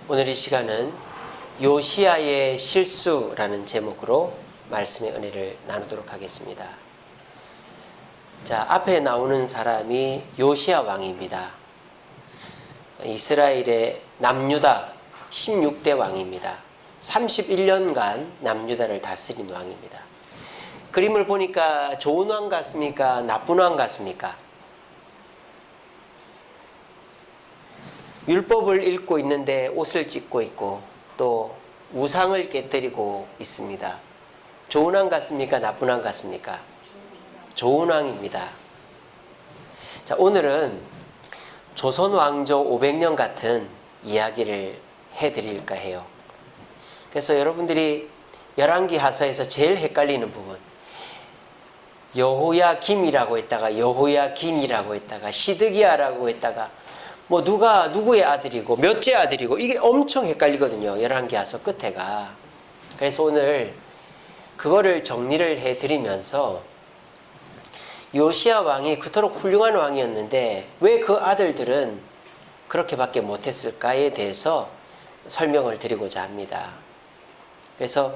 오늘 이 시간은 요시야의 실수라는 제목으로 말씀의 은혜를 나누도록 하겠습니다. 자, 앞에 나오는 사람이 요시야 왕입니다. 이스라엘의 남유다 16대 왕입니다. 31년간 남유다를 다스린 왕입니다. 그림을 보니까 좋은 왕 같습니까? 나쁜 왕 같습니까? 율법을 읽고 있는데 옷을 찢고 있고 또 우상을 깨뜨리고 있습니다. 좋은 왕 같습니까? 나쁜 왕 같습니까? 좋은 왕입니다. 자, 오늘은 조선 왕조 500년 같은 이야기를 해드릴까 해요. 그래서 여러분들이 열왕기 하서에서 제일 헷갈리는 부분, 여호야김이라고 했다가 여호야긴이라고 했다가 시드기야라고 했다가 뭐 누가 누구의 아들이고 몇째 아들이고 이게 엄청 헷갈리거든요. 열왕기 하서 끝에가. 그래서 오늘 그거를 정리를 해드리면서 요시야 왕이 그토록 훌륭한 왕이었는데 왜 그 아들들은 그렇게밖에 못했을까에 대해서 설명을 드리고자 합니다. 그래서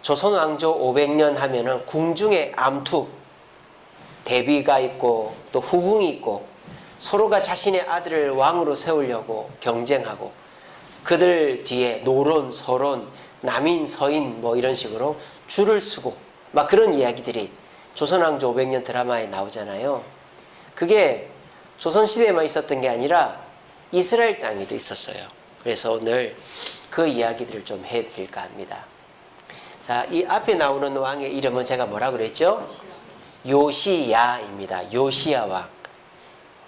조선 왕조 500년 하면은 궁중에 암투, 대비가 있고 또 후궁이 있고 서로가 자신의 아들을 왕으로 세우려고 경쟁하고 그들 뒤에 노론, 서론, 남인, 서인 뭐 이런 식으로 줄을 서고 막 그런 이야기들이 조선왕조 500년 드라마에 나오잖아요. 그게 조선시대에만 있었던 게 아니라 이스라엘 땅에도 있었어요. 그래서 오늘 그 이야기들을 좀 해드릴까 합니다. 자, 이 앞에 나오는 왕의 이름은 제가 뭐라고 그랬죠? 요시야입니다. 요시야 왕.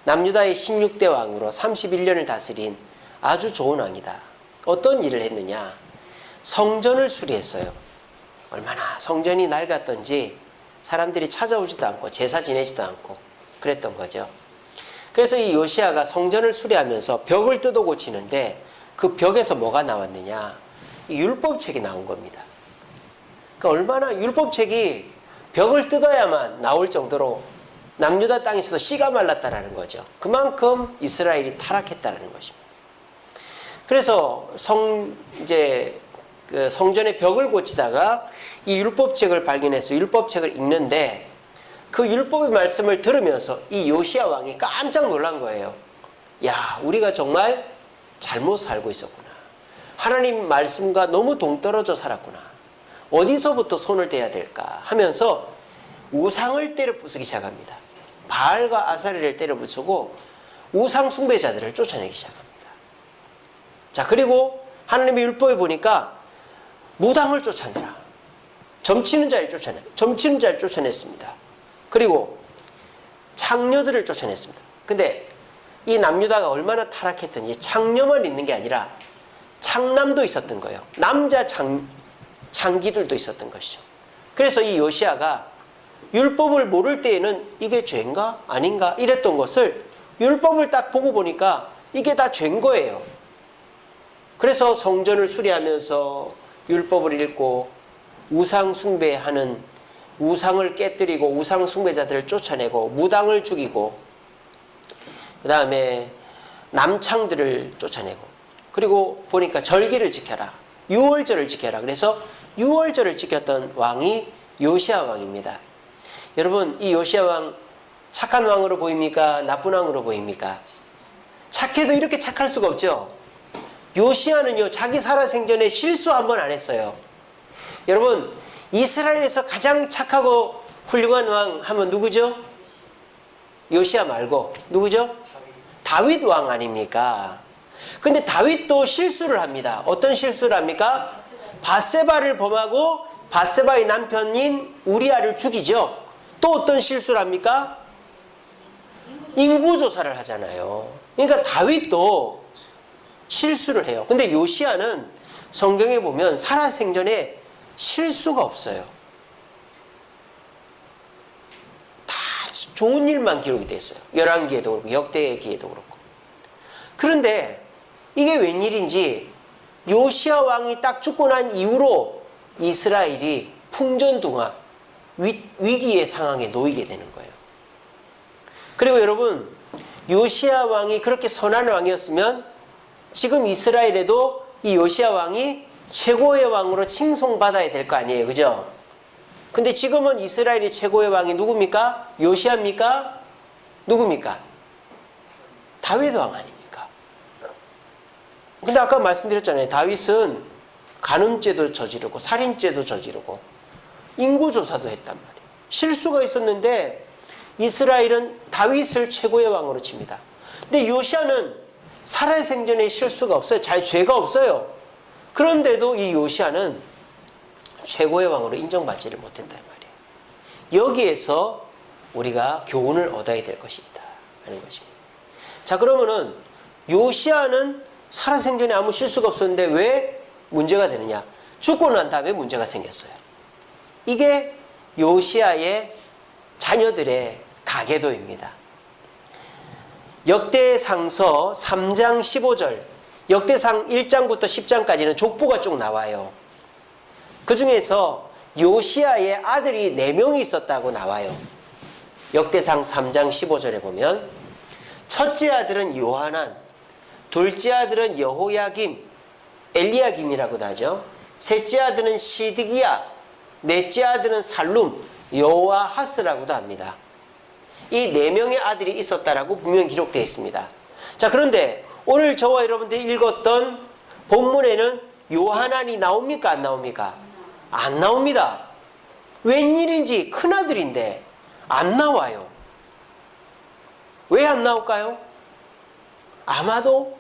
남유다의 16대 왕으로 31년을 다스린 아주 좋은 왕이다. 어떤 일을 했느냐? 성전을 수리했어요. 얼마나 성전이 낡았던지 사람들이 찾아오지도 않고 제사 지내지도 않고 그랬던 거죠. 그래서 이 요시야가 성전을 수리하면서 벽을 뜯어 고치는데 그 벽에서 뭐가 나왔느냐? 이 율법책이 나온 겁니다. 그러니까 얼마나 율법책이 벽을 뜯어야만 나올 정도로 남유다 땅에서도 씨가 말랐다라는 거죠. 그만큼 이스라엘이 타락했다는 것입니다. 그래서 성전의 벽을 고치다가 이 율법책을 발견해서 율법책을 읽는데 그 율법의 말씀을 들으면서 이 요시야 왕이 깜짝 놀란 거예요. 야, 우리가 정말 잘못 살고 있었구나. 하나님 말씀과 너무 동떨어져 살았구나. 어디서부터 손을 대야 될까 하면서 우상을 때려 부수기 시작합니다. 바알과 아사리를 때려 부수고 우상 숭배자들을 쫓아내기 시작합니다. 자, 그리고 하나님의 율법에 보니까 무당을 쫓아내라. 점치는 자를 쫓아냈습니다. 그리고 창녀들을 쫓아냈습니다. 근데 이 남유다가 얼마나 타락했던지 창녀만 있는 게 아니라 창남도 있었던 거예요. 남자 창기들도 있었던 것이죠. 그래서 이 요시야가 율법을 모를 때에는 이게 죄인가 아닌가 이랬던 것을 율법을 딱 보고 보니까 이게 다 죄인 거예요. 그래서 성전을 수리하면서 율법을 읽고 우상 숭배하는 우상을 깨뜨리고 우상 숭배자들을 쫓아내고 무당을 죽이고 그 다음에 남창들을 쫓아내고 그리고 보니까 절기를 지켜라. 유월절을 지켜라. 그래서 유월절을 지켰던 왕이 요시야 왕입니다. 여러분, 이 요시야 왕 착한 왕으로 보입니까? 나쁜 왕으로 보입니까? 착해도 이렇게 착할 수가 없죠. 요시야는요, 자기 살아생전에 실수 한 번 안 했어요. 여러분, 이스라엘에서 가장 착하고 훌륭한 왕 하면 누구죠? 요시야 말고 누구죠? 다윗 왕 아닙니까? 근데 다윗도 실수를 합니다. 어떤 실수를 합니까? 밧세바를 범하고 밧세바의 남편인 우리아를 죽이죠. 또 어떤 실수를 합니까? 인구조사를 하잖아요. 그러니까 다윗도 실수를 해요. 근데 요시야는 성경에 보면 살아생전에 실수가 없어요. 다 좋은 일만 기록이 돼 있어요. 열왕기에도 그렇고 역대기에도 그렇고. 그런데 이게 웬일인지 요시야 왕이 딱 죽고 난 이후로 이스라엘이 풍전등화 위기의 상황에 놓이게 되는 거예요. 그리고 여러분, 요시야 왕이 그렇게 선한 왕이었으면 지금 이스라엘에도 이 요시야 왕이 최고의 왕으로 칭송받아야 될 거 아니에요. 그죠? 근데 지금은 이스라엘의 최고의 왕이 누굽니까? 요시야입니까? 누굽니까? 다윗 왕 아닙니까? 근데 아까 말씀드렸잖아요. 다윗은 간음죄도 저지르고 살인죄도 저지르고 인구조사도 했단 말이에요. 실수가 있었는데 이스라엘은 다윗을 최고의 왕으로 칩니다. 근데 요시야는 살아생전에 실수가 없어요. 죄가 없어요. 그런데도 이 요시야는 최고의 왕으로 인정받지를 못했단 말이에요. 여기에서 우리가 교훈을 얻어야 될 것이 있다 하는 것입니다. 자, 그러면은 요시야는 살아생전에 아무 실수가 없었는데 왜 문제가 되느냐? 죽고 난 다음에 문제가 생겼어요. 이게 요시야의 자녀들의 가계도입니다. 역대상서 3장 15절, 역대상 1장부터 10장까지는 족보가 쭉 나와요. 그 중에서 요시야의 아들이 4명이 있었다고 나와요. 역대상 3장 15절에 보면 첫째 아들은 요하난, 둘째 아들은 여호야김, 엘리야김이라고도 하죠. 셋째 아들은 시드기야, 넷째 아들은 살룸, 여호아하스라고도 합니다. 이 4명의 아들이 있었다라고 분명히 기록되어 있습니다. 자, 그런데 오늘 저와 여러분들이 읽었던 본문에는 요하난이 나옵니까? 안 나옵니까? 안 나옵니다. 웬일인지 큰아들인데 안 나와요. 왜 안 나올까요? 아마도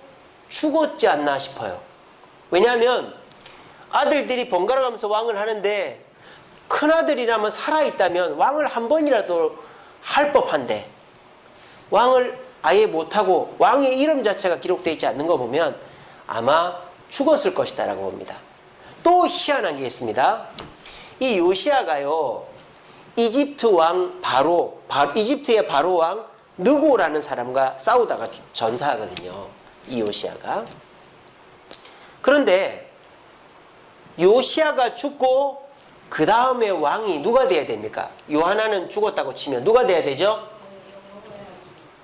죽었지 않나 싶어요. 왜냐하면 아들들이 번갈아 가면서 왕을 하는데 큰아들이라면 살아있다면 왕을 한 번이라도 할 법한데 왕을 아예 못하고 왕의 이름 자체가 기록되어 있지 않는 거 보면 아마 죽었을 것이다 라고 봅니다. 또 희한한 게 있습니다. 이 요시야가요, 이집트 왕 이집트의 바로 왕 느고라는 사람과 싸우다가 전사하거든요. 이 요시야가. 그런데 요시야가 죽고 그 다음에 왕이 누가 돼야 됩니까? 요하나는 죽었다고 치면 누가 돼야 되죠?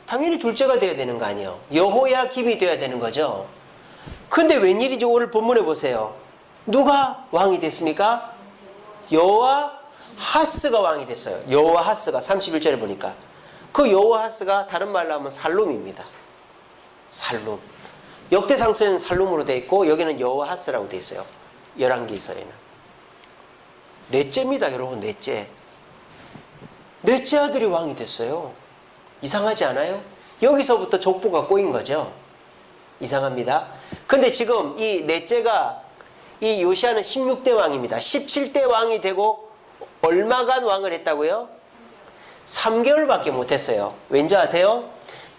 당연히 둘째가 돼야 되는 거 아니에요. 여호야김이 돼야 되는 거죠. 근데 웬일이지? 오늘 본문에 보세요. 누가 왕이 됐습니까? 여호아하스가 왕이 됐어요. 여호아하스가 31절에 보니까 그 여호아하스가 다른 말로 하면 살룸입니다. 살룸. 역대상서에는 살룸으로 되어 있고 여기는 여호아하스라고 되어 있어요. 열왕기서에는. 넷째입니다, 여러분. 넷째 아들이 왕이 됐어요. 이상하지 않아요? 여기서부터 족보가 꼬인 거죠. 이상합니다. 근데 지금 이 넷째가 이 요시야는 16대 왕입니다. 17대 왕이 되고 얼마간 왕을 했다고요? 3개월밖에 못했어요. 왠지 아세요?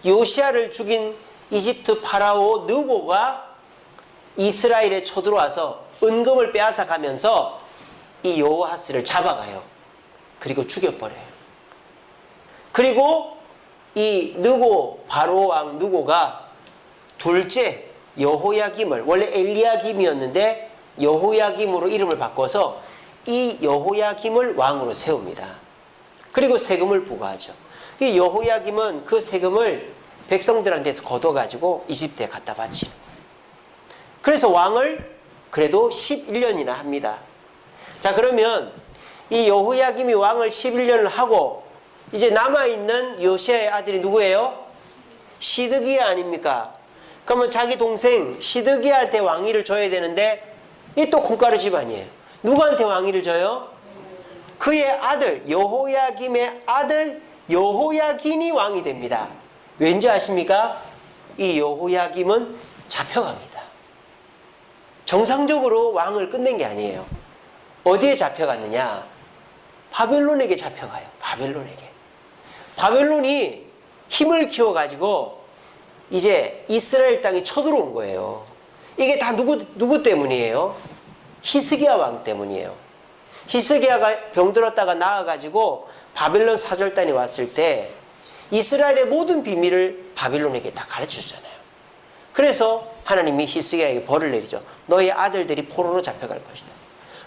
요시야를 죽인 이집트 파라오 느고가 이스라엘에 쳐들어와서 은금을 빼앗아 가면서 이 여호아하스를 잡아가요. 그리고 죽여버려요. 그리고 이 느고 바로 왕 느고가 둘째 여호야김을, 원래 엘리야김이었는데 여호야김으로 이름을 바꿔서 이 여호야김을 왕으로 세웁니다. 그리고 세금을 부과하죠. 이 여호야김은 그 세금을 백성들한테서 걷어가지고 이집트에 갖다 바치는 거예요. 그래서 왕을 그래도 11년이나 합니다. 자, 그러면 이 여호야김이 왕을 11년을 하고 이제 남아있는 요시야의 아들이 누구예요? 시드기야 아닙니까? 그러면 자기 동생 시드기야한테 왕위를 줘야 되는데 이 또 콩가루 집안이에요. 누구한테 왕위를 줘요? 그의 아들 여호야김의 아들 여호야긴이 왕이 됩니다. 왠지 아십니까? 이 여호야김은 잡혀갑니다. 정상적으로 왕을 끝낸 게 아니에요. 어디에 잡혀갔느냐? 바벨론에게 잡혀가요. 바벨론이 힘을 키워가지고 이제 이스라엘 땅에 쳐들어온 거예요. 이게 다 누구 때문이에요? 히스기야 왕 때문이에요. 히스기야가 병들었다가 나아가지고 바벨론 사절단이 왔을 때 이스라엘의 모든 비밀을 바벨론에게 다 가르쳐 주잖아요. 그래서 하나님이 히스기야에게 벌을 내리죠. 너의 아들들이 포로로 잡혀갈 것이다.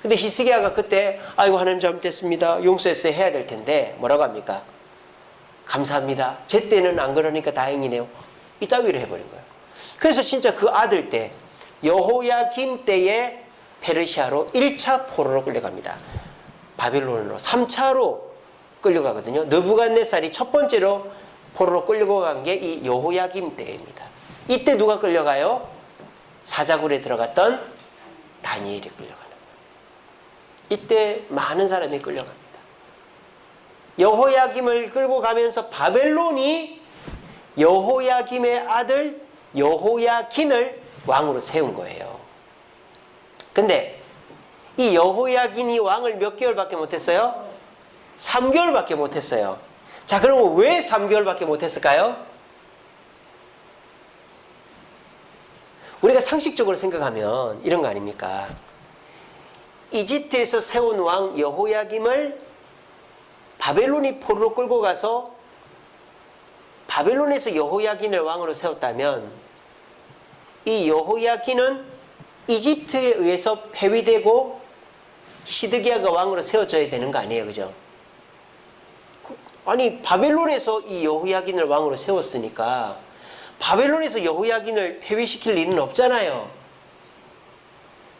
근데 히스기야가 그때 아이고 하나님 잘못했습니다. 용서했어야 해야 될 텐데 뭐라고 합니까? 감사합니다. 제 때는 안 그러니까 다행이네요. 이따위로 해버린 거예요. 그래서 진짜 그 아들 때 여호야김 때에 페르시아로 1차 포로로 끌려갑니다. 바빌론으로 3차로 끌려가거든요. 느부갓네살이 첫 번째로 포로로 끌고 간 게 이 여호야김 때입니다. 이때 누가 끌려가요? 사자굴에 들어갔던 다니엘이 끌려가는 거예요. 이때 많은 사람이 끌려갑니다. 여호야김을 끌고 가면서 바벨론이 여호야김의 아들 여호야긴을 왕으로 세운 거예요. 근데 이 여호야긴이 왕을 몇 개월밖에 못했어요? 3개월밖에 못했어요. 자, 그러면 왜 3개월밖에 못했을까요? 우리가 상식적으로 생각하면 이런 거 아닙니까? 이집트에서 세운 왕 여호야김을 바벨론이 포로로 끌고 가서 바벨론에서 여호야긴을 왕으로 세웠다면 이 여호야긴은 이집트에 의해서 폐위되고 시드기야가 왕으로 세워져야 되는 거 아니에요, 그죠? 아니 바벨론에서 이 여호야긴을 왕으로 세웠으니까 바벨론에서 여호야긴을 폐위시킬 일은 없잖아요.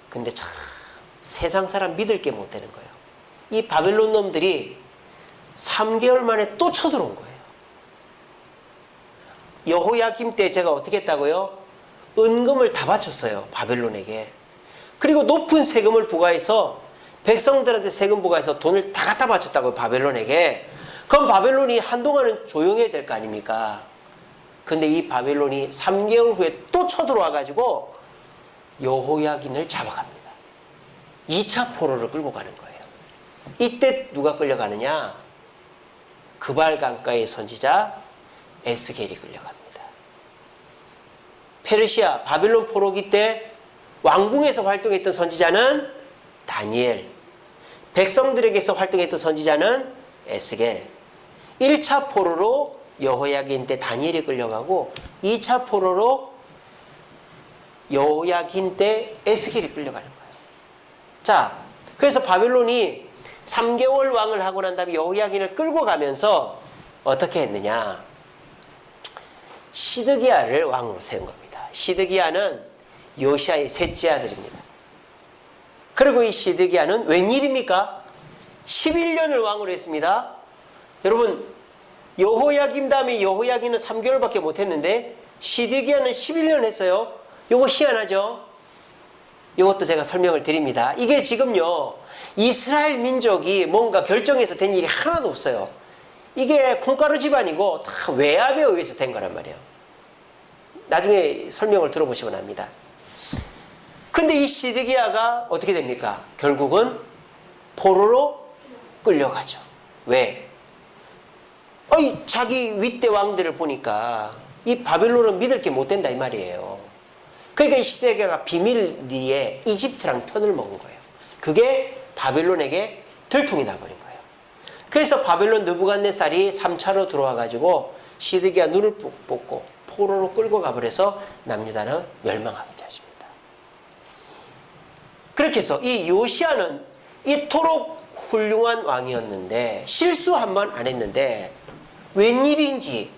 근데 참 세상 사람 믿을 게 못 되는 거예요. 이 바벨론 놈들이 3개월 만에 또 쳐들어온 거예요. 여호야김 때 제가 어떻게 했다고요? 은금을 다 바쳤어요, 바벨론에게. 그리고 높은 세금을 부과해서 백성들한테 세금 부과해서 돈을 다 갖다 바쳤다고요, 바벨론에게. 그럼 바벨론이 한동안은 조용해야 될 거 아닙니까? 근데 이 바벨론이 3개월 후에 또 쳐들어와 가지고 여호야긴을 잡아갑니다. 2차 포로를 끌고 가는 거예요. 이때 누가 끌려가느냐? 그발 강가의 선지자 에스겔이 끌려갑니다. 페르시아 바빌론 포로기 때 왕궁에서 활동했던 선지자는 다니엘, 백성들에게서 활동했던 선지자는 에스겔. 1차 포로로 여호야긴 때 다니엘이 끌려가고 2차 포로로 여호야긴 때 에스겔이 끌려가는 거예요. 자, 그래서 바빌론이 3개월 왕을 하고 난 다음에 여호야긴을 끌고 가면서 어떻게 했느냐? 시드기야를 왕으로 세운 겁니다. 시드기야는 요시아의 셋째 아들입니다. 그리고 이 시드기야는 웬일입니까? 11년을 왕으로 했습니다. 여러분, 여호야김 다음에 여호야긴은 3개월밖에 못했는데 시드기야는 11년 했어요. 요거 희한하죠? 이것도 제가 설명을 드립니다. 이게 지금요, 이스라엘 민족이 뭔가 결정해서 된 일이 하나도 없어요. 이게 콩가루 집안이고 다 외압에 의해서 된 거란 말이에요. 나중에 설명을 들어보시면 압니다. 근데 이 시드기야가 어떻게 됩니까? 결국은 포로로 끌려가죠. 왜? 자기 윗대 왕들을 보니까 이 바벨론은 믿을 게 못 된다 이 말이에요. 그러니까 이 시드기야가 비밀리에 이집트랑 편을 먹은 거예요. 그게 바벨론에게 들통이 나버린 거예요. 그래서 바벨론 느부갓네살이 3차로 들어와 가지고 시드기야 눈을 뽑고 포로로 끌고 가버려서 남유다는 멸망하게 되었습니다. 그렇게 해서 이 요시아는 이토록 훌륭한 왕이었는데 실수 한 번 안 했는데 웬일인지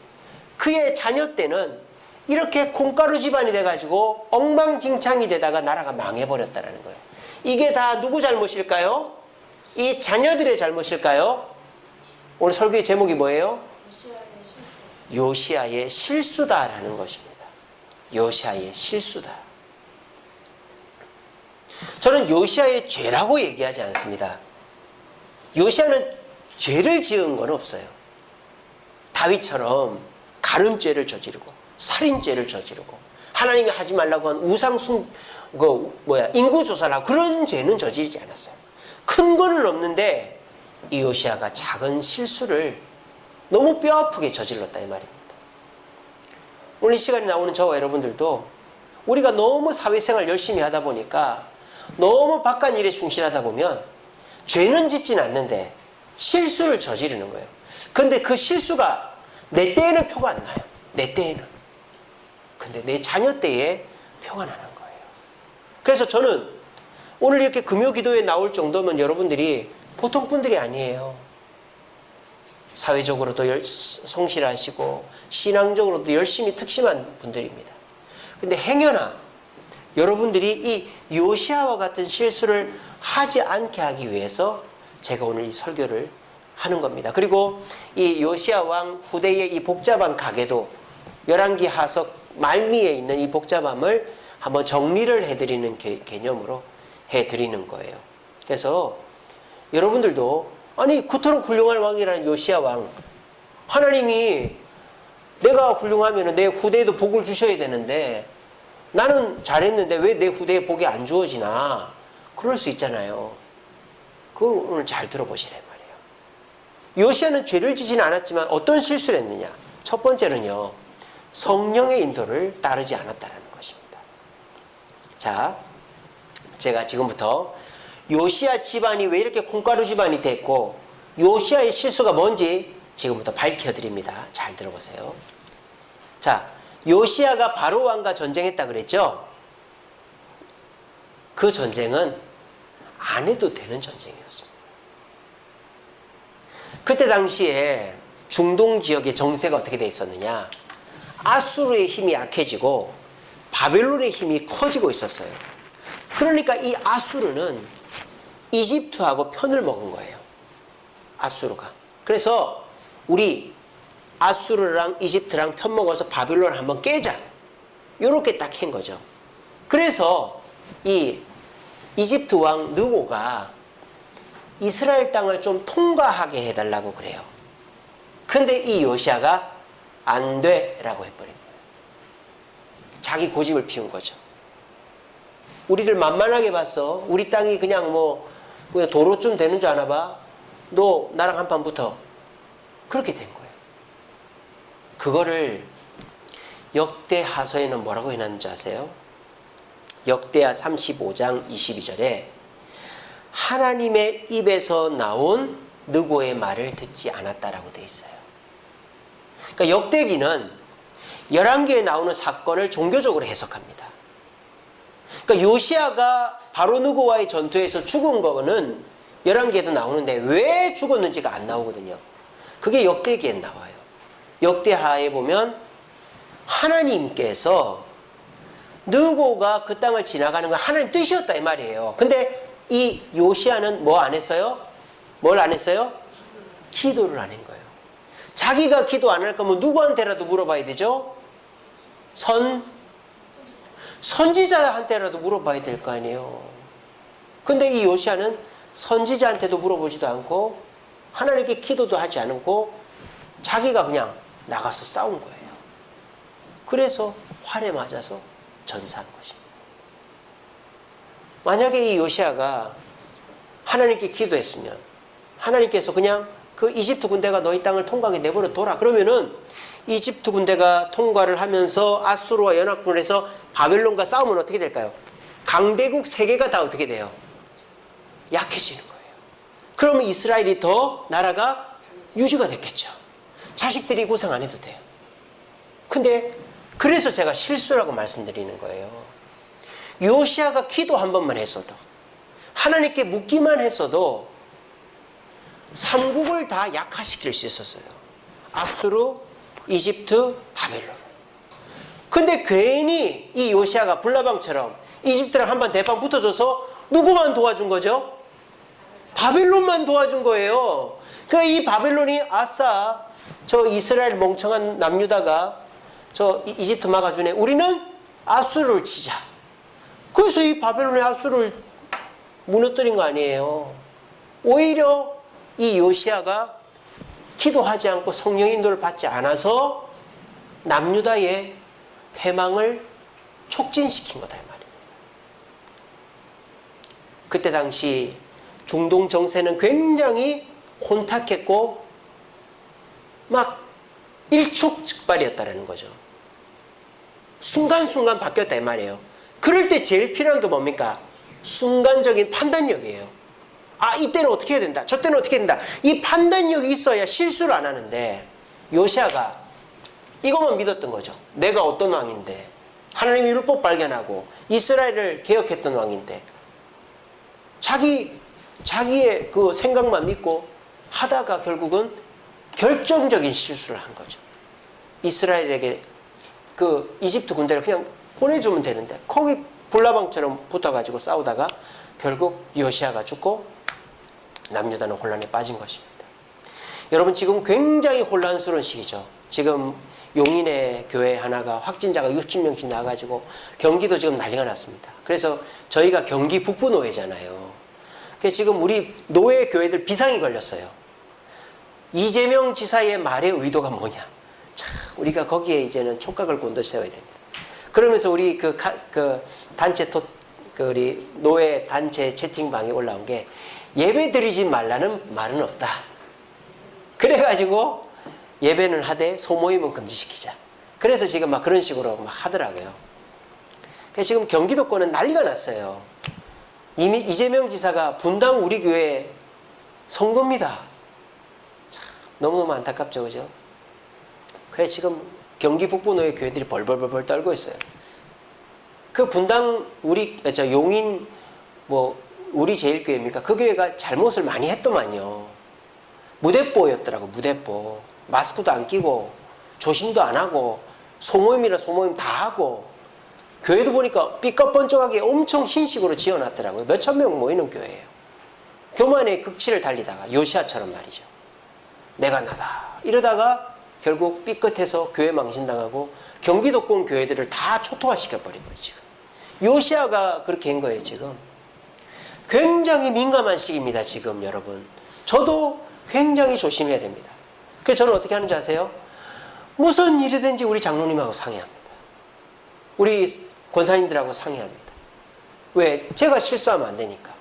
그의 자녀 때는 이렇게 콩가루 집안이 돼가지고 엉망진창이 되다가 나라가 망해버렸다는 거예요. 이게 다 누구 잘못일까요? 이 자녀들의 잘못일까요? 오늘 설교의 제목이 뭐예요? 요시아의 실수다라는 것입니다. 요시아의 실수다. 저는 요시아의 죄라고 얘기하지 않습니다. 요시아는 죄를 지은 건 없어요. 다윗처럼 가늠죄를 저지르고 살인죄를 저지르고 하나님이 하지 말라고 한 인구조사를 하고 그런 죄는 저지르지 않았어요. 큰 거는 없는데 이 요시아가 작은 실수를 너무 뼈아프게 저질렀다 이 말입니다. 오늘 이 시간에 나오는 저와 여러분들도 우리가 너무 사회생활 열심히 하다 보니까 너무 바깥 일에 충실하다 보면 죄는 짓지는 않는데 실수를 저지르는 거예요. 근데 그 실수가 내 때에는 표가 안 나요. 내 때에는. 근데 내 자녀 때에 표가 나는 거예요. 그래서 저는 오늘 이렇게 금요 기도에 나올 정도면 여러분들이 보통 분들이 아니에요. 사회적으로도 성실하시고 신앙적으로도 열심히 특심한 분들입니다. 근데 행여나 여러분들이 이 요시아와 같은 실수를 하지 않게 하기 위해서 제가 오늘 이 설교를 하는 겁니다. 그리고 이 요시아 왕 후대의 이 복잡한 가계도 열왕기 하석 말미에 있는 이 복잡함을 한번 정리를 해드리는 개념으로 해드리는 거예요. 그래서 여러분들도 아니 그토록 훌륭한 왕이라는 요시아 왕, 하나님이 내가 훌륭하면 내 후대에도 복을 주셔야 되는데 나는 잘했는데 왜 내 후대에 복이 안 주어지나, 그럴 수 있잖아요. 그걸 오늘 잘 들어보시란 말이에요. 요시아는 죄를 지지는 않았지만 어떤 실수를 했느냐. 첫 번째는요, 성령의 인도를 따르지 않았다는 것입니다. 자, 제가 지금부터 요시아 집안이 왜 이렇게 콩가루 집안이 됐고 요시아의 실수가 뭔지 지금부터 밝혀드립니다. 잘 들어보세요. 자, 요시아가 바로 왕과 전쟁했다 그랬죠? 그 전쟁은 안 해도 되는 전쟁이었습니다. 그때 당시에 중동 지역의 정세가 어떻게 되어 있었느냐. 아수르의 힘이 약해지고 바벨론의 힘이 커지고 있었어요. 그러니까 이 아수르는 이집트하고 편을 먹은 거예요. 아수르가. 그래서 우리 아수르랑 이집트랑 편 먹어서 바벨론을 한번 깨자, 요렇게 딱 한 거죠. 그래서 이 이집트 왕 느고가 이스라엘 땅을 좀 통과하게 해달라고 그래요. 근데 이 요시아가 안 돼라고 해버린 거예요. 자기 고집을 피운 거죠. 우리를 만만하게 봤어. 우리 땅이 그냥 뭐 그냥 도로쯤 되는 줄 아나 봐. 너 나랑 한판 붙어. 그렇게 된 거예요. 그거를 역대하서에는 뭐라고 해놨는지 아세요? 역대하 35장 22절에 하나님의 입에서 나온 느고의 말을 듣지 않았다라고 되어 있어요. 그러니까 역대기는 열왕기에 나오는 사건을 종교적으로 해석합니다. 그러니까 요시아가 바로 느고와의 전투에서 죽은 거는 열왕기에도 나오는데 왜 죽었는지가 안 나오거든요. 그게 역대기에 나와요. 역대하에 보면 하나님께서 느고가 그 땅을 지나가는 건 하나님 뜻이었다 이 말이에요. 근데 이 요시아는 뭐 안 했어요? 뭘 안 했어요? 기도를 안 한 거예요. 자기가 기도 안 할 거면 누구한테라도 물어봐야 되죠? 선지자한테라도 물어봐야 될 거 아니에요. 근데 이 요시아는 선지자한테도 물어보지도 않고 하나님께 기도도 하지 않고 자기가 그냥 나가서 싸운 거예요. 그래서 활에 맞아서 전사한 것입니다. 만약에 이 요시아가 하나님께 기도했으면 하나님께서 그냥 그 이집트 군대가 너희 땅을 통과하게 내버려 둬라. 그러면은 이집트 군대가 통과를 하면서 아수르와 연합군을 해서 바벨론과 싸우면 어떻게 될까요? 강대국 세 개가 다 어떻게 돼요? 약해지는 거예요. 그러면 이스라엘이 더 나라가 유지가 됐겠죠. 자식들이 고생 안 해도 돼요. 근데 그래서 제가 실수라고 말씀드리는 거예요. 요시아가 기도 한 번만 했어도, 하나님께 묻기만 했어도 삼국을 다 약화시킬 수 있었어요. 아수르, 이집트, 바벨론. 근데 괜히 이 요시아가 불나방처럼 이집트랑 한번 대판 붙어줘서 누구만 도와준 거죠? 바벨론만 도와준 거예요. 그러니까 이 바벨론이 아싸, 저 이스라엘 멍청한 남유다가 저 이집트 막아주네. 우리는 아수르를 치자. 그래서 이 바벨론의 아수르를 무너뜨린 거 아니에요. 오히려 이 요시아가 기도하지 않고 성령 인도를 받지 않아서 남유다의 패망을 촉진시킨 거다 이 말이에요. 그때 당시 중동 정세는 굉장히 혼탁했고 막 일촉즉발이었다는 거죠. 순간순간 바뀌었다 이 말이에요. 그럴 때 제일 필요한 게 뭡니까? 순간적인 판단력이에요. 아, 이때는 어떻게 해야 된다. 저때는 어떻게 해야 된다. 이 판단력이 있어야 실수를 안 하는데 요시아가 이것만 믿었던 거죠. 내가 어떤 왕인데, 하나님의 율법 발견하고 이스라엘을 개혁했던 왕인데 자기의 그 생각만 믿고 하다가 결국은 결정적인 실수를 한 거죠. 이스라엘에게 그 이집트 군대를 그냥 보내주면 되는데 거기 불나방처럼 붙어가지고 싸우다가 결국 요시야가 죽고 남유다는 혼란에 빠진 것입니다. 여러분 지금 굉장히 혼란스러운 시기죠. 지금 용인의 교회 하나가 확진자가 60명씩 나가지고 경기도 지금 난리가 났습니다. 그래서 저희가 경기 북부 노회잖아요. 그래서 지금 우리 노회 교회들 비상이 걸렸어요. 이재명 지사의 말의 의도가 뭐냐? 참 우리가 거기에 이제는 촉각을 곤두 세워야 됩니다. 그러면서 우리 그 단체 우리 노회 단체 채팅방에 올라온 게 예배 드리지 말라는 말은 없다. 그래가지고 예배는 하되 소모임은 금지시키자. 그래서 지금 막 그런 식으로 막 하더라고요. 그래서 지금 경기도권은 난리가 났어요. 이미 이재명 지사가 분당 우리 교회 성도입니다. 참 너무너무 안타깝죠, 그죠? 그래서 지금 경기 북부노회 교회들이 벌벌벌 떨고 있어요. 그 분당 용인 우리 제일교회입니까? 그 교회가 잘못을 많이 했더만요. 무대뽀였더라고, 무대뽀. 마스크도 안 끼고 조심도 안 하고 소모임이라 소모임 다 하고 교회도 보니까 삐까뻔쩍하게 엄청 흰식으로 지어놨더라고요. 몇천 명 모이는 교회예요. 교만의 극치를 달리다가 요시야처럼 말이죠. 내가 나다 이러다가 결국 삐끗해서 교회 망신당하고 경기도권 교회들을 다 초토화시켜버린 거예요. 지금 요시야가 그렇게 한 거예요. 지금 굉장히 민감한 시기입니다. 지금 여러분 저도 굉장히 조심해야 됩니다. 그래서 저는 어떻게 하는지 아세요? 무슨 일이든지 우리 장로님하고 상의합니다. 우리 권사님들하고 상의합니다. 왜? 제가 실수하면 안 되니까.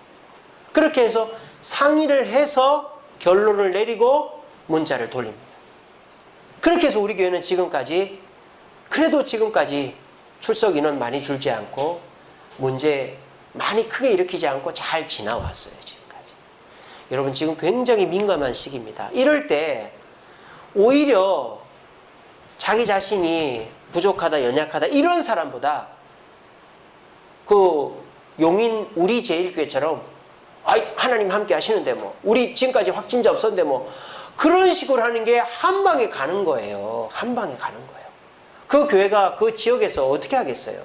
그렇게 해서 상의를 해서 결론을 내리고 문자를 돌립니다. 그렇게 해서 우리 교회는 그래도 지금까지 출석 인원 많이 줄지 않고 문제 많이 크게 일으키지 않고 잘 지나왔어요. 지금까지. 여러분 지금 굉장히 민감한 시기입니다. 이럴 때 오히려 자기 자신이 부족하다, 연약하다 이런 사람보다 그 용인 우리 제일교회처럼 하나님 함께 하시는데 우리 지금까지 확진자 없었는데 그런 식으로 하는 게 한 방에 가는 거예요. 한 방에 가는 거예요. 그 교회가 그 지역에서 어떻게 하겠어요?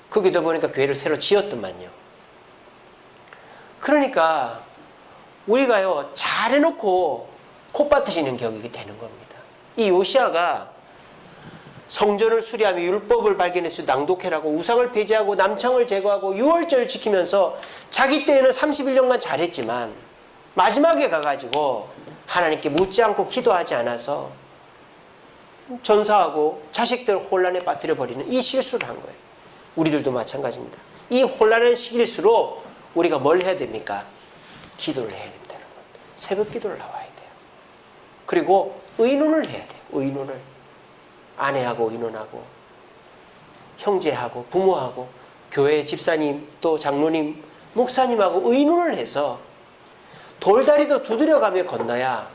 거기도 보니까 교회를 새로 지었더만요. 그러니까 우리가요 잘해놓고 콧바트리는 격이 되는 겁니다. 이 요시야가 성전을 수리하며 율법을 발견해서 낭독해라고 우상을 폐지하고 남창을 제거하고 유월절을 지키면서 자기 때에는 31년간 잘했지만 마지막에 가가지고 하나님께 묻지 않고 기도하지 않아서 전사하고 자식들 혼란에 빠뜨려 버리는 이 실수를 한 거예요. 우리들도 마찬가지입니다. 이 혼란한 시기일수록 우리가 뭘 해야 됩니까? 기도를 해야 됩니다. 여러분. 새벽 기도를 나와야 돼요. 그리고 의논을 해야 돼요. 의논을. 아내하고 의논하고 형제하고 부모하고 교회 집사님 또 장로님 목사님하고 의논을 해서 돌다리도 두드려가며 건너야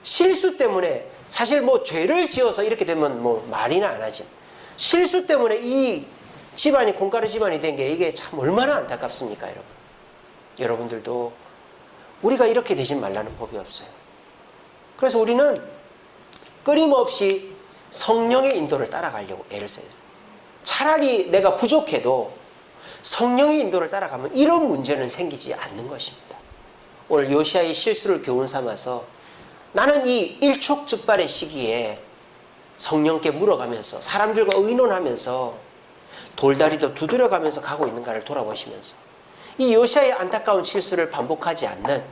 실수 때문에 사실 죄를 지어서 이렇게 되면 말이나 안 하지. 실수 때문에 이 집안이 콩가루 집안이 된 게 이게 참 얼마나 안타깝습니까, 여러분. 여러분들도 우리가 이렇게 되지 말라는 법이 없어요. 그래서 우리는 끊임없이 성령의 인도를 따라가려고 애를 써야 돼요. 차라리 내가 부족해도 성령의 인도를 따라가면 이런 문제는 생기지 않는 것입니다. 오늘 요시야의 실수를 교훈 삼아서 나는 이 일촉즉발의 시기에 성령께 물어가면서 사람들과 의논하면서 돌다리도 두드려가면서 가고 있는가를 돌아보시면서 이 요시야의 안타까운 실수를 반복하지 않는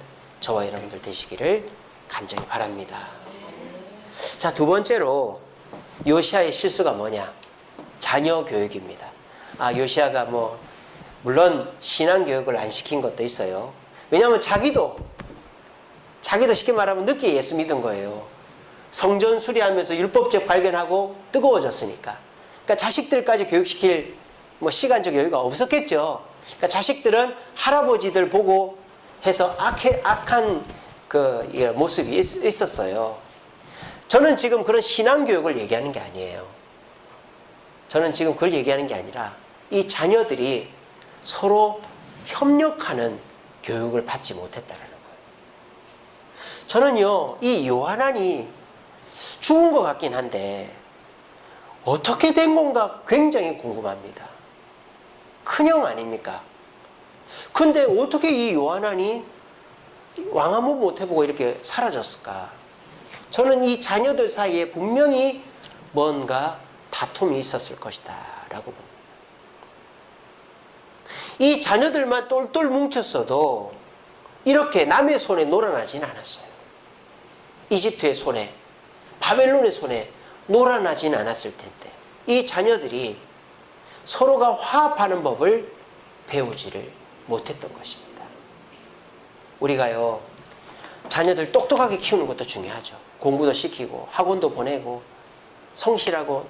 저와 여러분들 되시기를 간절히 바랍니다. 자, 두 번째로 요시야의 실수가 뭐냐? 자녀 교육입니다. 요시야가 물론 신앙 교육을 안 시킨 것도 있어요. 왜냐하면 자기도 쉽게 말하면 늦게 예수 믿은 거예요. 성전 수리하면서 율법책 발견하고 뜨거워졌으니까. 그러니까 자식들까지 교육시킬 시간적 여유가 없었겠죠. 그러니까 자식들은 할아버지들 보고 해서 악한 모습이 있었어요. 저는 지금 그런 신앙 교육을 얘기하는 게 아니에요. 저는 지금 그걸 얘기하는 게 아니라 이 자녀들이 서로 협력하는 교육을 받지 못했다는 거예요. 저는요, 이 요하난이 죽은 것 같긴 한데 어떻게 된 건가 굉장히 궁금합니다. 큰형 아닙니까? 근데 어떻게 이 요하난이 왕 한번 못 해보고 이렇게 사라졌을까? 저는 이 자녀들 사이에 분명히 뭔가 다툼이 있었을 것이다 라고 봅니다. 이 자녀들만 똘똘 뭉쳤어도 이렇게 남의 손에 놀아나진 않았어요. 이집트의 손에, 바벨론의 손에 놀아나진 않았을 텐데 이 자녀들이 서로가 화합하는 법을 배우지를 못했던 것입니다. 우리가요, 자녀들 똑똑하게 키우는 것도 중요하죠. 공부도 시키고 학원도 보내고 성실하고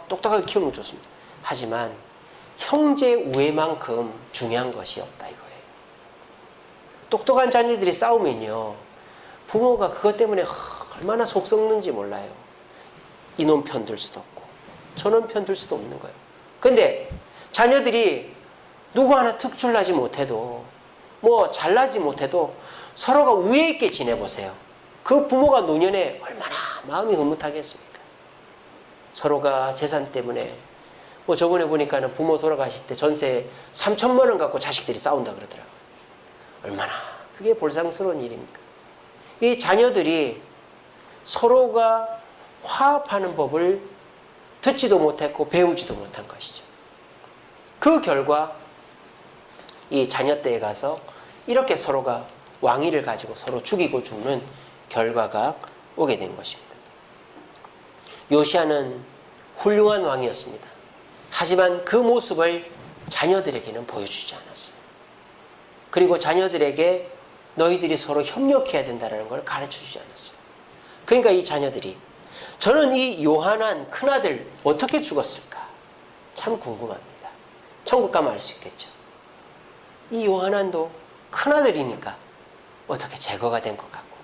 똑똑하게 키우는 거 좋습니다. 하지만 형제 우애만큼 중요한 것이 없다 이거예요. 똑똑한 자녀들이 싸우면요, 부모가 그것 때문에 얼마나 속 썩는지 몰라요. 이놈 편들 수도 없고 저놈 편들 수도 없는 거예요. 근데 자녀들이 누구 하나 특출나지 못해도 잘나지 못해도 서로가 우애 있게 지내보세요. 그 부모가 노년에 얼마나 마음이 흐뭇하겠습니까? 서로가 재산 때문에 저번에 보니까는 부모 돌아가실 때 전세 3천만 원 갖고 자식들이 싸운다 그러더라고요. 얼마나 그게 볼상스러운 일입니까? 이 자녀들이 서로가 화합하는 법을 듣지도 못했고 배우지도 못한 것이죠. 그 결과 이 자녀 때에 가서 이렇게 서로가 왕위를 가지고 서로 죽이고 죽는 결과가 오게 된 것입니다. 요시야는 훌륭한 왕이었습니다. 하지만 그 모습을 자녀들에게는 보여주지 않았어요. 그리고 자녀들에게 너희들이 서로 협력해야 된다는 걸 가르쳐주지 않았어요. 그러니까 이 자녀들이, 저는 이 요한한 큰아들 어떻게 죽었을까 참 궁금합니다. 천국 가면 알 수 있겠죠. 이 요한한도 큰아들이니까 어떻게 제거가 된 것 같고,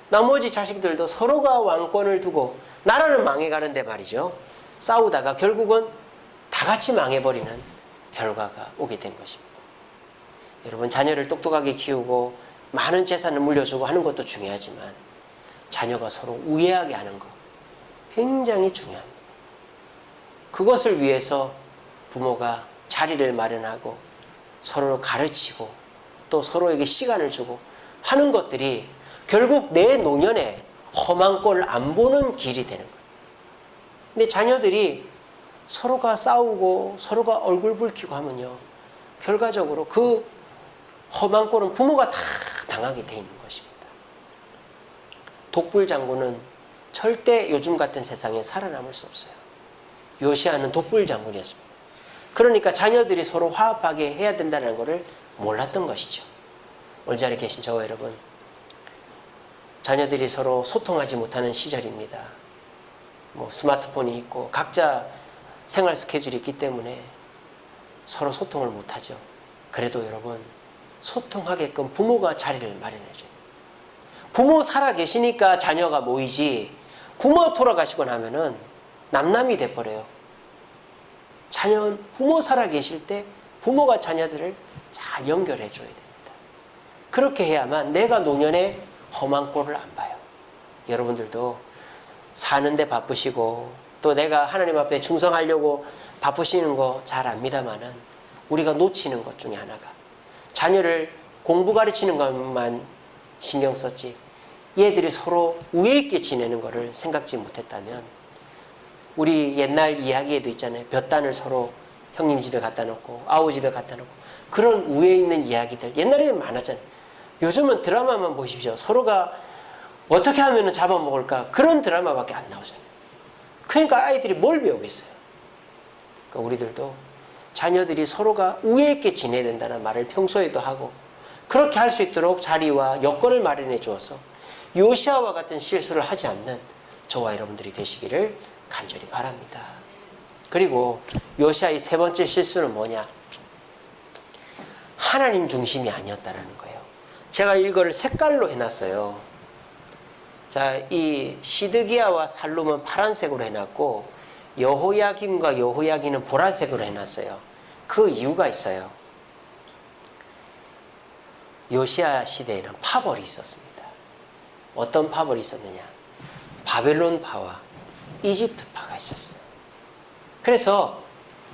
나머지 자식들도 서로가 왕권을 두고 나라는 망해가는데 말이죠, 싸우다가 결국은 다 같이 망해버리는 결과가 오게 된 것입니다. 여러분, 자녀를 똑똑하게 키우고 많은 재산을 물려주고 하는 것도 중요하지만 자녀가 서로 우애하게 하는 것 굉장히 중요합니다. 그것을 위해서 부모가 자리를 마련하고 서로를 가르치고 또 서로에게 시간을 주고 하는 것들이 결국 내 노년에 험한 꼴을 안 보는 길이 되는 거예요. 근데 자녀들이 서로가 싸우고 서로가 얼굴 붉히고 하면요, 결과적으로 그 험한 꼴은 부모가 다 당하게 돼 있는 것입니다. 독불 장군은 절대 요즘 같은 세상에 살아남을 수 없어요. 요시야는 독불 장군이었습니다. 그러니까 자녀들이 서로 화합하게 해야 된다는 것을 몰랐던 것이죠. 오늘 자리에 계신 저와 여러분, 자녀들이 서로 소통하지 못하는 시절입니다. 스마트폰이 있고 각자 생활 스케줄이 있기 때문에 서로 소통을 못하죠. 그래도 여러분, 소통하게끔 부모가 자리를 마련해줘요. 부모 살아 계시니까 자녀가 모이지, 부모 돌아가시고 나면은 남남이 돼버려요. 부모 살아 계실 때 부모가 자녀들을 잘 연결해줘야 됩니다. 그렇게 해야만 내가 노년에 험한 꼴을 안 봐요. 여러분들도 사는데 바쁘시고 또 내가 하나님 앞에 충성하려고 바쁘시는 거 잘 압니다마는 우리가 놓치는 것 중에 하나가, 자녀를 공부 가르치는 것만 신경 썼지 얘들이 서로 우애 있게 지내는 것을 생각지 못했다면, 우리 옛날 이야기에도 있잖아요. 볕단을 서로 형님 집에 갖다 놓고 아우 집에 갖다 놓고 그런 우애 있는 이야기들 옛날에는 많았잖아요. 요즘은 드라마만 보십시오. 서로가 어떻게 하면 잡아먹을까, 그런 드라마밖에 안 나오잖아요. 그러니까 아이들이 뭘 배우겠어요. 그러니까 우리들도 자녀들이 서로가 우애 있게 지내야 된다는 말을 평소에도 하고, 그렇게 할 수 있도록 자리와 여건을 마련해 주어서 요시야와 같은 실수를 하지 않는 저와 여러분들이 되시기를 간절히 바랍니다. 그리고 요시야의 세 번째 실수는 뭐냐? 하나님 중심이 아니었다는 거예요. 제가 이걸 색깔로 해놨어요. 자, 이 시드기야와 살룸은 파란색으로 해놨고 여호야김과 여호야기는 보라색으로 해놨어요. 그 이유가 있어요. 요시야 시대에는 파벌이 있었습니다. 어떤 파벌이 있었느냐? 바벨론 파와 이집트 파가 있었어요. 그래서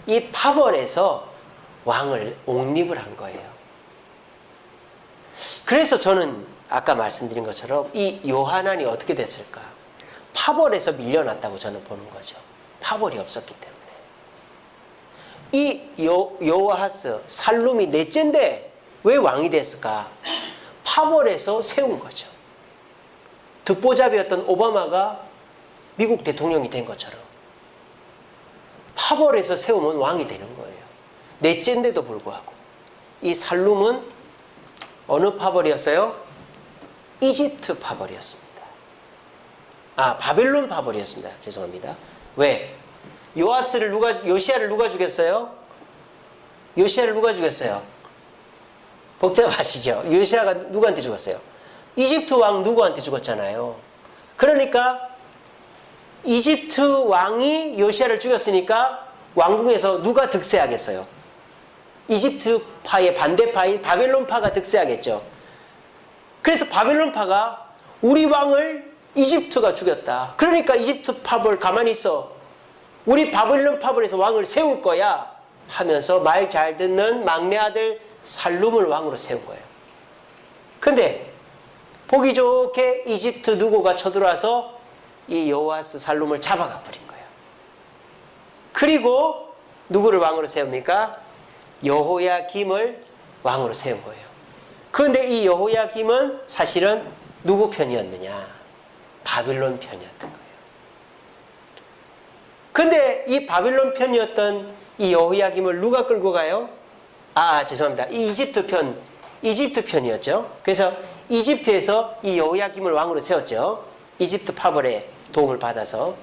이 파벌에서 왕을 옹립을 한 거예요. 그래서 저는 아까 말씀드린 것처럼 이 요하난이 어떻게 됐을까? 파벌에서 밀려났다고 저는 보는 거죠. 파벌이 없었기 때문에. 이 여호아하스 살룸이 넷째인데 왜 왕이 됐을까? 파벌에서 세운 거죠. 듣보잡이었던 오바마가 미국 대통령이 된 것처럼 파벌에서 세우면 왕이 되는 거예요. 넷째인데도 불구하고. 이 살룸은 어느 파벌이었어요? 이집트 파벌이었습니다. 바벨론 파벌이었습니다. 죄송합니다. 왜? 요시야를 누가 죽였어요? 요시야를 누가 죽였어요? 복잡하시죠? 요시야가 누구한테 죽었어요? 이집트 왕 누구한테 죽었잖아요. 그러니까 이집트 왕이 요시야를 죽였으니까 왕궁에서 누가 득세하겠어요? 이집트파의 반대파인 바벨론파가 득세하겠죠. 그래서 바벨론파가 우리 왕을 이집트가 죽였다. 그러니까 이집트 파벌 가만히 있어. 우리 바벨론 파벌에서 왕을 세울 거야 하면서 말 잘 듣는 막내 아들 살룸을 왕으로 세운 거예요. 근데 보기 좋게 이집트 누고가 쳐들어와서 이 여호아스 살룸을 잡아가 버린 거예요. 그리고 누구를 왕으로 세웁니까? 여호야김을 왕으로 세운 거예요. 그런데 이 여호야김은 사실은 누구 편이었느냐? 바빌론 편이었던 거예요. 근데 이 바빌론 편이었던 이 여호야김을 누가 끌고 가요? 죄송합니다. 이 이집트 편이었죠. 그래서 이집트에서 이 여호야김을 왕으로 세웠죠. 이집트 파벌의 도움을 받아서.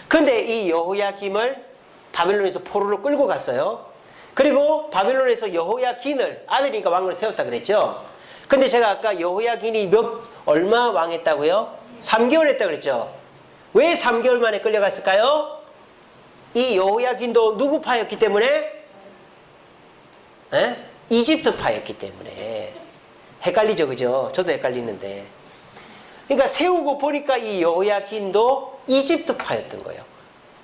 근데 이 여호야김을 바빌론에서 포로로 끌고 갔어요. 그리고 바빌론에서 여호야긴을 아들이니까 왕으로 세웠다 그랬죠. 근데 제가 아까 여호야긴이 얼마 왕했다고요? 3개월 했다 그랬죠. 왜 3개월 만에 끌려갔을까요? 이 여호야긴도 누구 파였기 때문에? 이집트 파였기 때문에. 헷갈리죠, 그죠? 저도 헷갈리는데. 그러니까 세우고 보니까 이 여호야긴도 이집트 파였던 거예요.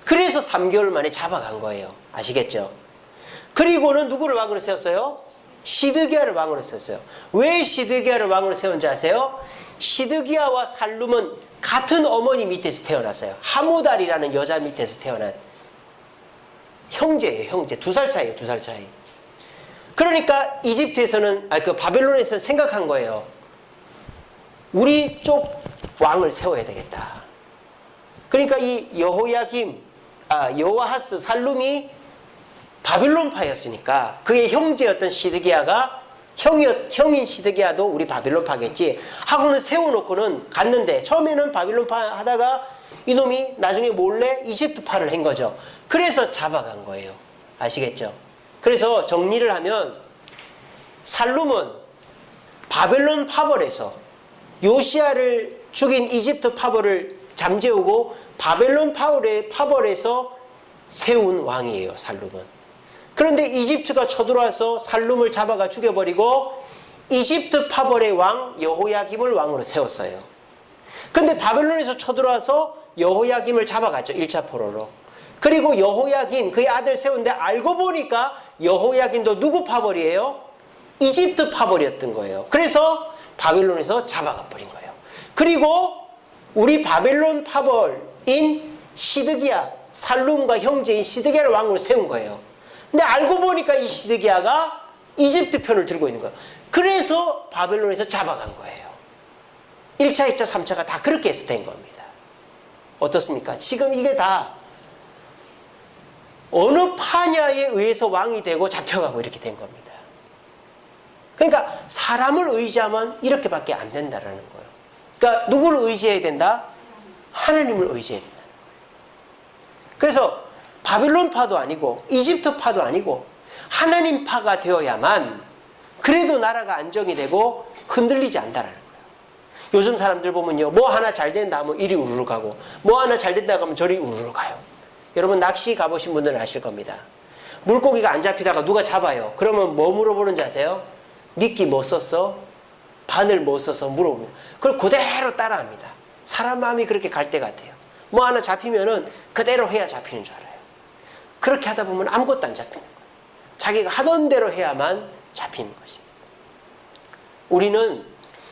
그래서 3개월 만에 잡아간 거예요. 아시겠죠? 그리고는 누구를 왕으로 세웠어요? 시드기야를 왕으로 세웠어요. 왜 시드기야를 왕으로 세운지 아세요? 시드기야와 살룸은 같은 어머니 밑에서 태어났어요. 하무달이라는 여자 밑에서 태어난 형제예요. 형제. 2살 차이예요. 2살 차이. 그러니까 이집트에서는 바벨론에서는 생각한 거예요. 우리 쪽 왕을 세워야 되겠다. 그러니까 이 여호아하스 살룸이 바빌론파였으니까 그의 형제였던 시드기야가 형인 시드기야도 우리 바빌론파겠지 하고는 세워놓고는 갔는데 처음에는 바빌론파 하다가 이놈이 나중에 몰래 이집트파를 한 거죠. 그래서 잡아간 거예요. 아시겠죠? 그래서 정리를 하면 살룸은 바벨론 파벌에서 요시야를 죽인 이집트 파벌을 잠재우고 바벨론 파벌에서 세운 왕이에요. 살룸은. 그런데 이집트가 쳐들어와서 살룸을 잡아가 죽여버리고 이집트 파벌의 왕 여호야김을 왕으로 세웠어요. 그런데 바벨론에서 쳐들어와서 여호야김을 잡아갔죠. 1차 포로로. 그리고 여호야긴 그의 아들 세운데 알고 보니까 여호야긴도 누구 파벌이에요? 이집트 파벌이었던 거예요. 그래서 바벨론에서 잡아가 버린 거예요. 그리고 우리 바벨론 파벌인 시드기야 살룸과 형제인 시드기야를 왕으로 세운 거예요. 근데 알고 보니까 이 시드기야가 이집트 편을 들고 있는 거예요. 그래서 바벨론에서 잡아간 거예요. 1차, 2차, 3차가 다 그렇게 해서 된 겁니다. 어떻습니까? 지금 이게 다 어느 파냐에 의해서 왕이 되고 잡혀가고 이렇게 된 겁니다. 그러니까 사람을 의지하면 이렇게밖에 안 된다라는 거예요. 그러니까 누구를 의지해야 된다? 하나님을 의지해야 된다. 그래서 바빌론파도 아니고 이집트파도 아니고 하나님파가 되어야만 그래도 나라가 안정이 되고 흔들리지 않는다라는 거예요. 요즘 사람들 보면요. 뭐 하나 잘 된다 하면 이리 우르르 가고 뭐 하나 잘 된다 하면 저리 우르르 가요. 여러분 낚시 가보신 분들은 아실 겁니다. 물고기가 안 잡히다가 누가 잡아요. 그러면 뭐 물어보는지 아세요? 미끼 뭐 썼어? 바늘 뭐 써서 물어봅니다. 그걸 그대로 따라합니다. 사람 마음이 그렇게 갈 때 같아요. 뭐 하나 잡히면은 그대로 해야 잡히는 줄 알아요. 그렇게 하다 보면 아무것도 안 잡히는 거예요. 자기가 하던 대로 해야만 잡히는 것입니다. 우리는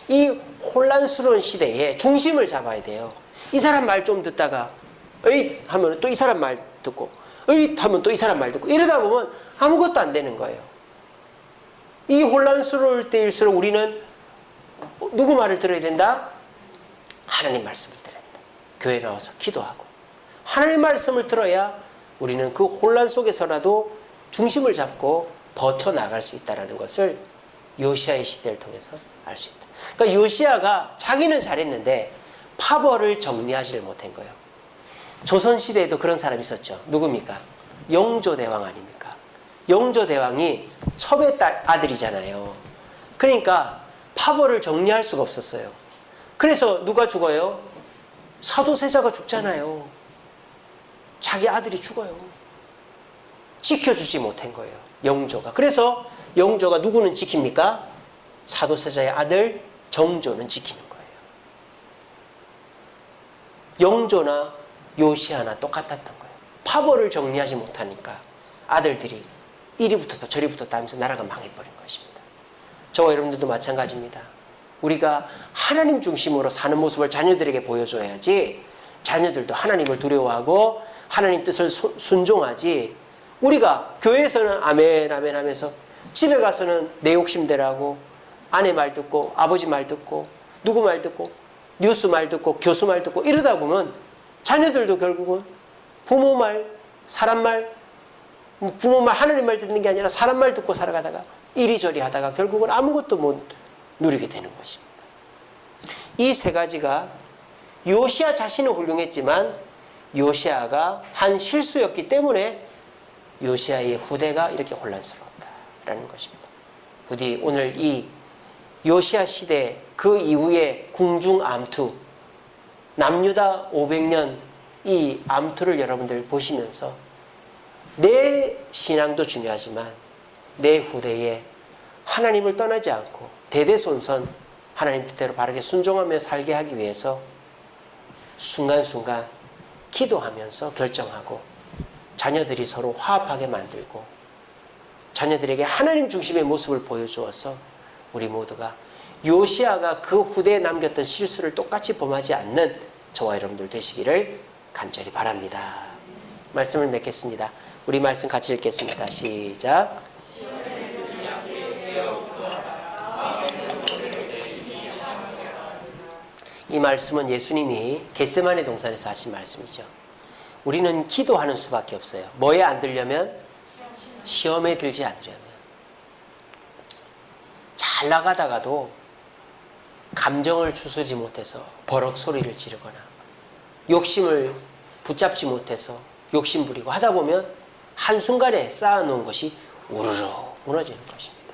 이 혼란스러운 시대에 중심을 잡아야 돼요. 이 사람 말 좀 듣다가 에잇 하면 또 이 사람 말 듣고 에잇 하면 또 이 사람 말 듣고 이러다 보면 아무것도 안 되는 거예요. 이 혼란스러울 때일수록 우리는 누구 말을 들어야 된다? 하나님 말씀을 들어야 된다. 교회 나와서 기도하고 하나님 말씀을 들어야 우리는 그 혼란 속에서라도 중심을 잡고 버텨나갈 수 있다는 것을 요시야의 시대를 통해서 알 수 있다. 그러니까 요시야가 자기는 잘했는데 파벌을 정리하지를 못한 거예요. 조선시대에도 그런 사람이 있었죠. 누굽니까? 영조대왕 아닙니까? 영조대왕이 첩의 아들이잖아요. 그러니까 파벌을 정리할 수가 없었어요. 그래서 누가 죽어요? 사도세자가 죽잖아요. 자기 아들이 죽어요. 지켜주지 못한 거예요. 영조가. 그래서 영조가 누구는 지킵니까? 사도세자의 아들 정조는 지키는 거예요. 영조나 요시야나 똑같았던 거예요. 파벌을 정리하지 못하니까 아들들이 이리 붙었다 저리 붙었다 하면서 나라가 망해버린 것입니다. 저와 여러분들도 마찬가지입니다. 우리가 하나님 중심으로 사는 모습을 자녀들에게 보여줘야지 자녀들도 하나님을 두려워하고 하나님 뜻을 순종하지, 우리가 교회에서는 아멘 아멘 하면서 집에 가서는 내 욕심대로 하고 아내 말 듣고 아버지 말 듣고 누구 말 듣고 뉴스 말 듣고 교수 말 듣고 이러다 보면 자녀들도 결국은 부모 말, 사람 말, 부모 말, 하나님 말 듣는 게 아니라 사람 말 듣고 살아가다가 이리저리 하다가 결국은 아무것도 못 누리게 되는 것입니다. 이 세 가지가 요시야 자신은 훌륭했지만 요시야가 한 실수였기 때문에 요시야의 후대가 이렇게 혼란스러웠다라는 것입니다. 부디 오늘 이 요시야 시대 그 이후에 궁중 암투, 남유다 500년 이 암투를 여러분들 보시면서 내 신앙도 중요하지만 내 후대에 하나님을 떠나지 않고 대대손손 하나님 뜻대로 바르게 순종하며 살게 하기 위해서 순간순간 기도하면서 결정하고 자녀들이 서로 화합하게 만들고 자녀들에게 하나님 중심의 모습을 보여주어서 우리 모두가 요시야가 그 후대에 남겼던 실수를 똑같이 범하지 않는 저와 여러분들 되시기를 간절히 바랍니다. 말씀을 맺겠습니다. 우리 말씀 같이 읽겠습니다. 시작. 이 말씀은 예수님이 겟세마네 동산에서 하신 말씀이죠. 우리는 기도하는 수밖에 없어요. 뭐에 안 들려면? 시험에 들지 않으려면. 잘 나가다가도 감정을 추스르지 못해서 버럭 소리를 지르거나 욕심을 붙잡지 못해서 욕심 부리고 하다 보면 한순간에 쌓아놓은 것이 우르르 무너지는 것입니다.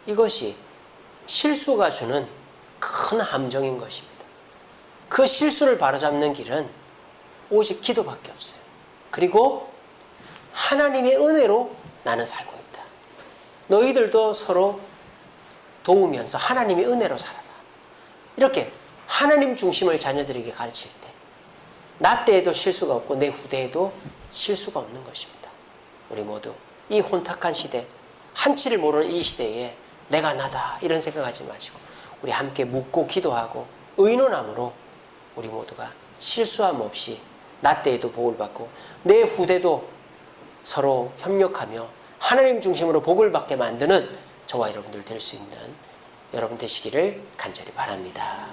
이것이 실수가 주는 큰 함정인 것입니다. 그 실수를 바로잡는 길은 오직 기도밖에 없어요. 그리고 하나님의 은혜로 나는 살고 있다. 너희들도 서로 도우면서 하나님의 은혜로 살아라. 이렇게 하나님 중심을 자녀들에게 가르칠 때 나 때에도 실수가 없고 내 후대에도 실수가 없는 것입니다. 우리 모두 이 혼탁한 시대, 한치를 모르는 이 시대에 내가 나다 이런 생각하지 마시고 우리 함께 묻고 기도하고 의논함으로 우리 모두가 실수함 없이 나 때에도 복을 받고 내 후대도 서로 협력하며 하나님 중심으로 복을 받게 만드는 저와 여러분들 될 수 있는 여러분 되시기를 간절히 바랍니다.